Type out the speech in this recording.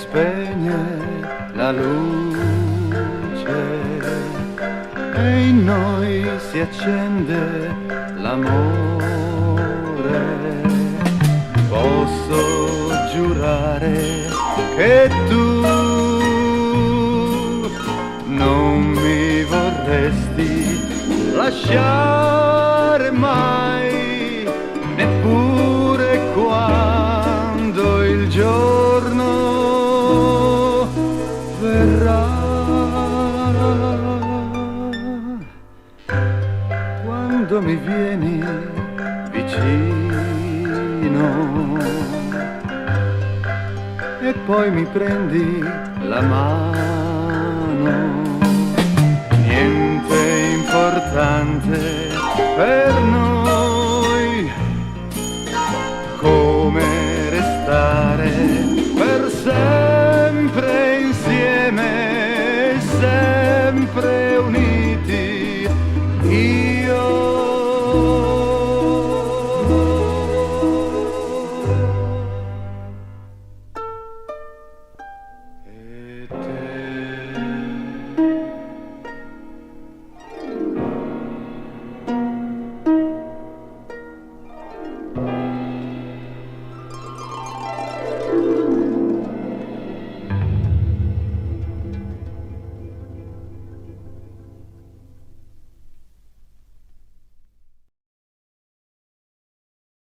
spegne la luce e in noi si accende l'amore. Posso giurare che tu non mi vorresti lasciare mai, neppure quando il giorno verrà. Quando mi vieni vicino e poi mi prendi la mano, niente importante per noi.